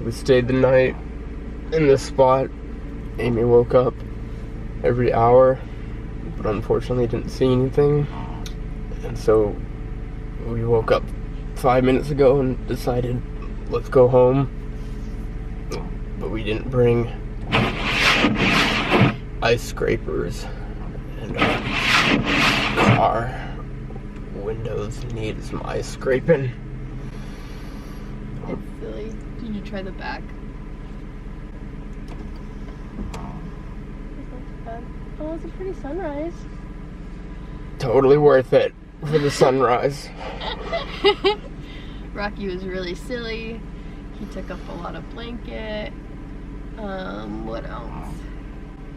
We stayed the night in this spot. Amy woke up every hour, but unfortunately didn't see anything. And so we woke up 5 minutes ago and decided, let's go home. But we didn't bring ice scrapers, and our windows need some ice scraping. It's silly. Did you try the back? Oh, it's a pretty sunrise. Totally worth it for the sunrise. Rocky was really silly. He took up a lot of blanket. What else?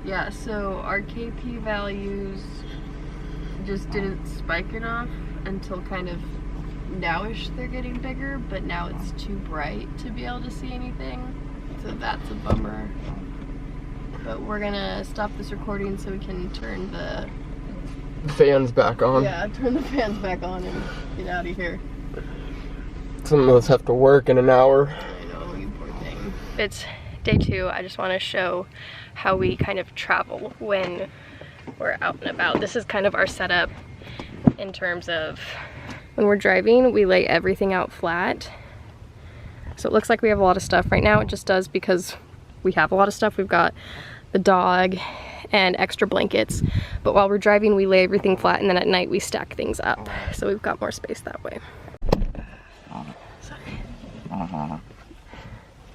Yeah, so our KP values just didn't spike enough until kind of nowish they're getting bigger, but now it's too bright to be able to see anything. So that's a bummer. But we're gonna stop this recording so we can turn the fans back on. Yeah, turn the fans back on and get out of here. Some of us have to work in an hour. I know, you poor thing. It's day 2. I just want to show how we kind of travel when we're out and about. This is kind of our setup in terms of when we're driving, we lay everything out flat. So it looks like we have a lot of stuff right now. It just does because we have a lot of stuff. We've got the dog and extra blankets, but while we're driving we lay everything flat, and then at night we stack things up, so we've got more space that way. Sorry.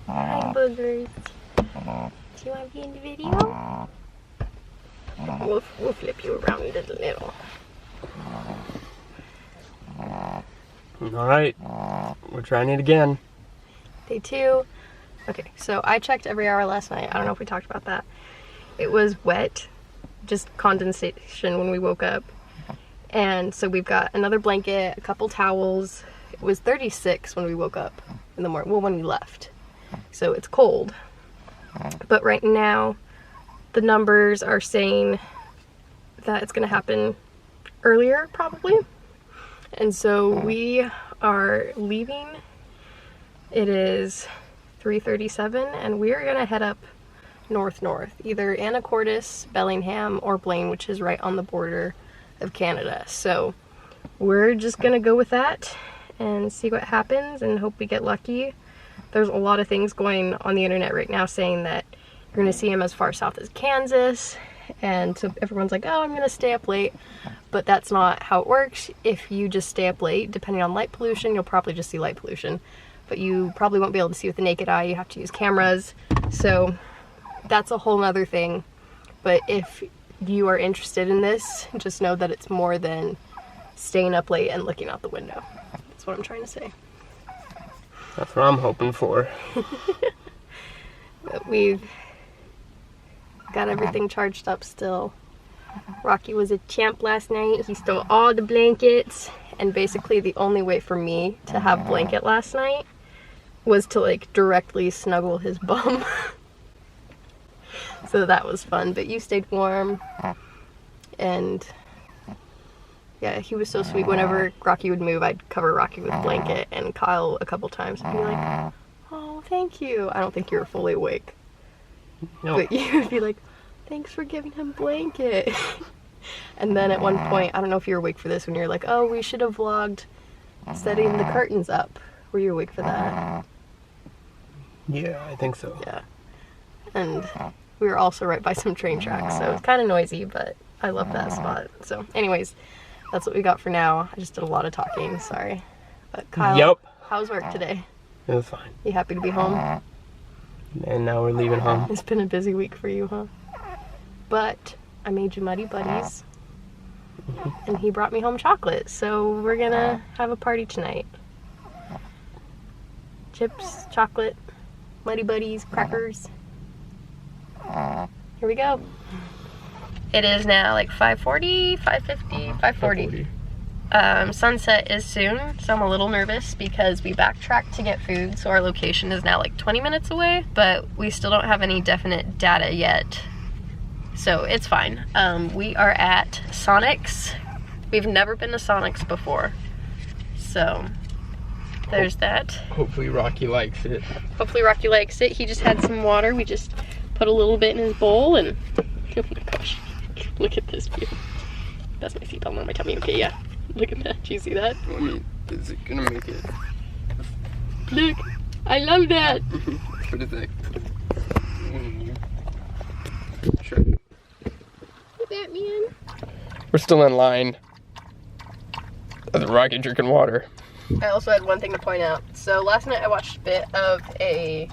Hi boogers. Do you want to be in the video? We'll flip you around a little. Alright, we're trying it again. Day 2. Okay, so I checked every hour last night. I don't know if we talked about that. It was wet, just condensation when we woke up. And so we've got another blanket, a couple towels. It was 36 when we woke up in the morning, well, when we left. So it's cold. But right now, the numbers are saying that it's gonna happen earlier, probably. And so we are leaving. It is 3:37, and we are gonna head up north, either Anacortes, Bellingham, or Blaine, which is right on the border of Canada. So we're just gonna go with that and see what happens and hope we get lucky. There's a lot of things going on the internet right now saying that you're gonna see him as far south as Kansas, and so everyone's like, oh, I'm gonna stay up late, but that's not how it works. If you just stay up late, depending on light pollution, you'll probably just see light pollution, but you probably won't be able to see with the naked eye. You have to use cameras, so that's a whole nother thing. But if you are interested in this, just know that it's more than staying up late and looking out the window. That's what I'm trying to say. That's what I'm hoping for. But we've got everything charged up still. Rocky was a champ last night. He stole all the blankets, and basically the only way for me to have blanket last night was to like directly snuggle his bum. So that was fun, but you stayed warm, and yeah, he was so sweet. Whenever Rocky would move, I'd cover Rocky with a blanket, and Kyle a couple times would be like, oh, thank you. I don't think you were fully awake. No. But you would be like, thanks for giving him a blanket. And then at one point, I don't know if you were awake for this, when you're like, oh, we should have vlogged setting the curtains up. Were you awake for that? Yeah, I think so. Yeah. And we were also right by some train tracks, so it's kind of noisy, but I love that spot. So anyways, that's what we got for now. I just did a lot of talking, sorry. But Kyle, yep. How's work today? It was fine. You happy to be home? And now we're leaving home. It's been a busy week for you, huh? But I made you Muddy Buddies, and he brought me home chocolate, so we're gonna have a party tonight. Chips, chocolate, Muddy Buddies, crackers. Here we go. It is now like 5:40, 5:50, 5:40. Sunset is soon, so I'm a little nervous because we backtracked to get food, so our location is now like 20 minutes away, but we still don't have any definite data yet, so it's fine. We are at Sonic's. We've never been to Sonic's before, so there's that. Hopefully Rocky likes it. Hopefully Rocky likes it. He just had some water. We just put a little bit in his bowl and oh my gosh, look at this view. That's my seatbelt on my tummy. Okay, yeah. Look at that. Do you see that? I mean, is it gonna make it? Look, I love that. What is that? Sure. Hey, Batman. We're still in line. The Rocky drinking water. I also had one thing to point out. So last night I watched a bit of a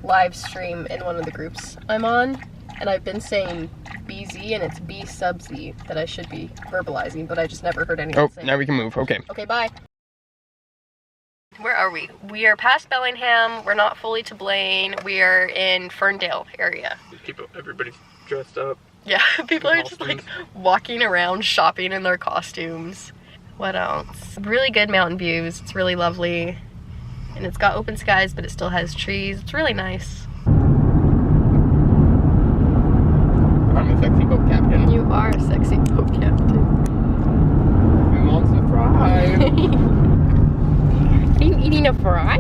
live stream in one of the groups I'm on, and I've been saying BZ and it's B sub Z that I should be verbalizing, but I just never heard anyone say. Oh, now we can move. Okay. Okay, bye. Where are we? We are past Bellingham. We're not fully to Blaine. We are in Ferndale area. Everybody's dressed up. Yeah, people are just like walking around shopping in their costumes. What else? Really good mountain views. It's really lovely. And it's got open skies, but it still has trees. It's really nice. I'm a sexy boat captain. You are a sexy boat captain. Who wants a fry? Are you eating a fry?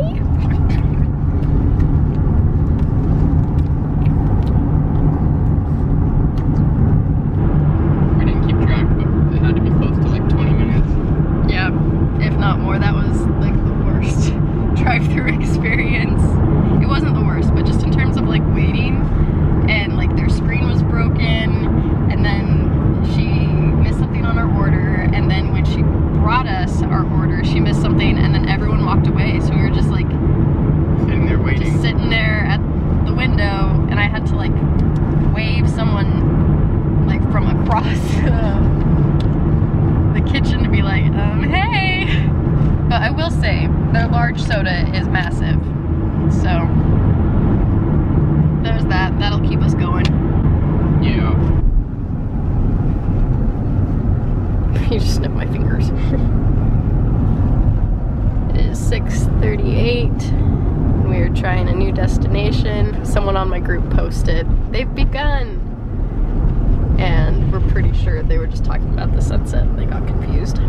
We didn't keep track, but it had to be close to like 20 minutes. Yeah, if not more. That was like the worst drive-through experience. It wasn't the worst, but just in terms of like waiting, and like their screen was broken, and then she missed something on our order, and then when she brought us our order, she missed something, and then everyone walked away, so we were just like Sitting there waiting. just sitting there at the window, and I had to like wave someone like from across the kitchen to be like, hey. But I will say their large soda is massive, so there's that. That'll keep us going. Yeah. You just snip my fingers. It is 6:38. We're trying a new destination. Someone on my group posted, they've begun. And we're pretty sure they were just talking about the sunset and they got confused.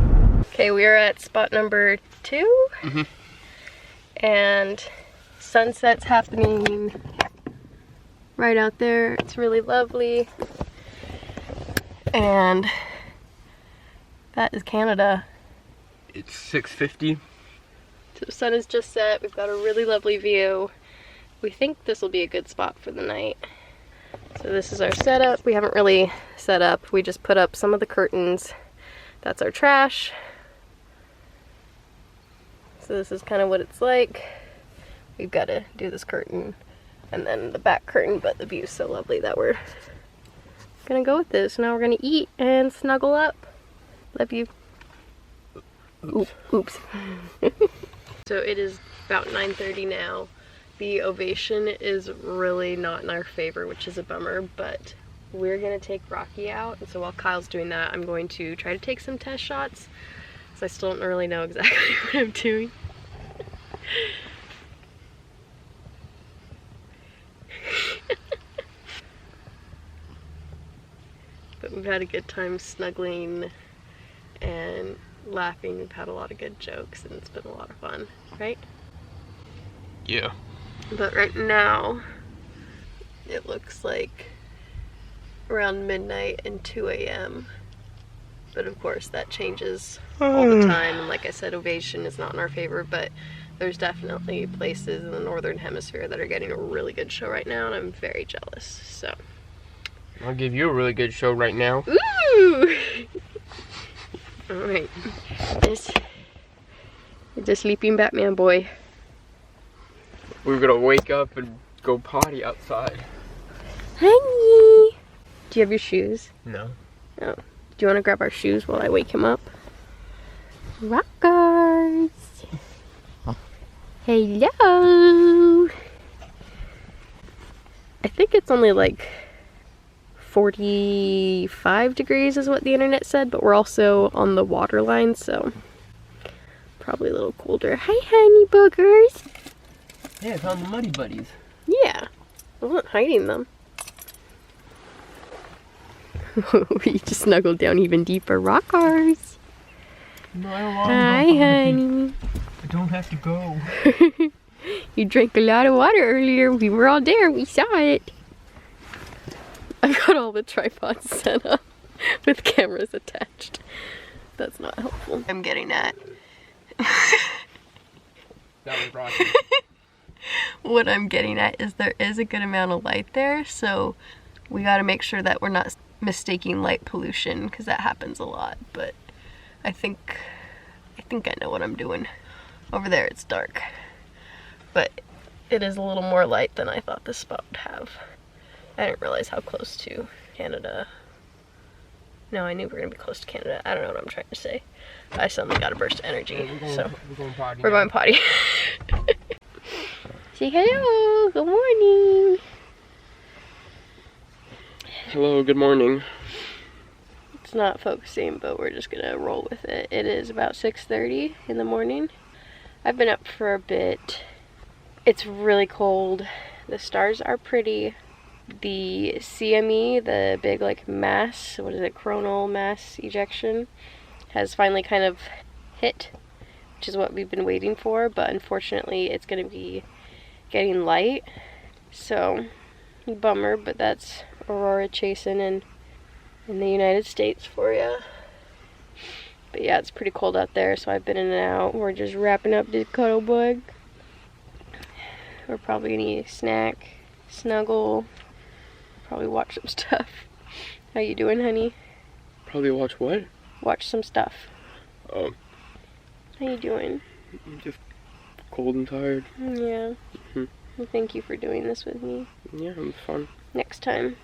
Okay, we are at spot number 2. Mm-hmm. And sunset's happening right out there. It's really lovely. And that is Canada. It's 6:50. The sun has just set. We've got a really lovely view. We think this will be a good spot for the night. So this is our setup. We haven't really set up. We just put up some of the curtains. That's our trash. So this is kind of what it's like. We've got to do this curtain and then the back curtain, but the view's so lovely that we're gonna go with this. Now we're gonna eat and snuggle up. Love you. Oops. So it is about 9:30 now. The ovation is really not in our favor, which is a bummer, but we're gonna take Rocky out. And so while Kyle's doing that, I'm going to try to take some test shots. So I still don't really know exactly what I'm doing. But we've had a good time snuggling and laughing. We've had a lot of good jokes and it's been a lot of fun, right? Yeah. But right now, it looks like around midnight and 2 a.m. But of course that changes all the time. And like I said, ovation is not in our favor, but there's definitely places in the northern hemisphere that are getting a really good show right now, and I'm very jealous, so. I'll give you a really good show right now. Ooh! Alright. This is the sleeping Batman boy. We were gonna wake up and go potty outside. Honey! Do you have your shoes? No. Oh. Do you want to grab our shoes while I wake him up? Rockers! Hello! I think it's only like 45 degrees is what the internet said, but we're also on the water line, so probably a little colder. Hi, honey boogers! Yeah, it's on the Muddy Buddies. Yeah, I wasn't hiding them. We just snuggled down even deeper. Rockers! No, I don't want Hi, honey. I don't have to go. You drank a lot of water earlier. We were all there. We saw it. I've got all the tripods set up with cameras attached. That's not helpful. I'm getting at. That was rocky. What I'm getting at is there is a good amount of light there, so we got to make sure that we're not mistaking light pollution, because that happens a lot. But I think I know what I'm doing. Over there it's dark, but it is a little more light than I thought this spot would have. I didn't realize how close to Canada. No, I knew we were gonna be close to Canada. I don't know what I'm trying to say. I suddenly got a burst of energy, so we're going potty. Say hello. Good morning. Hello, good morning. It's not focusing, but we're just gonna roll with it. It is about 6:30 in the morning. I've been up for a bit. It's really cold. The stars are pretty. The CME, the big like mass, what is it, coronal mass ejection, has finally kind of hit, which is what we've been waiting for, but unfortunately it's gonna be getting light. So, bummer, but that's Aurora chasing in the United States for ya. But yeah, it's pretty cold out there, so I've been in and out. We're just wrapping up the cuddle bug. We're probably gonna eat a snack, snuggle, probably watch some stuff. How you doing, honey? Probably watch what? Watch some stuff. Oh. How you doing? I'm just cold and tired. Yeah. Well, thank you for doing this with me. Yeah, it was fun. Next time.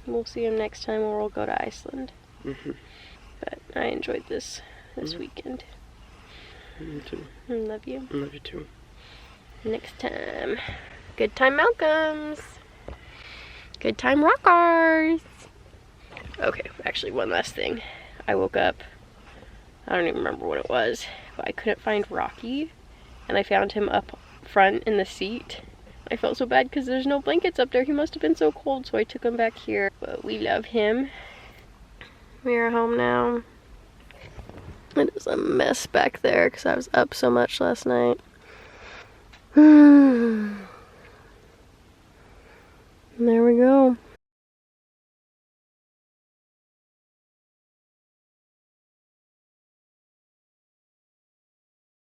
We'll see him next time, or we'll go to Iceland. But I enjoyed this weekend. Me too. I love you. I love you too. Next time. Good time Malcolms. Good time rockers. Okay, actually one last thing. I woke up, I don't even remember what it was, but I couldn't find Rocky, and I found him up front in the seat. I felt so bad because there's no blankets up there. He must have been so cold, so I took him back here. But we love him. We are home now. It is a mess back there because I was up so much last night. And there we go.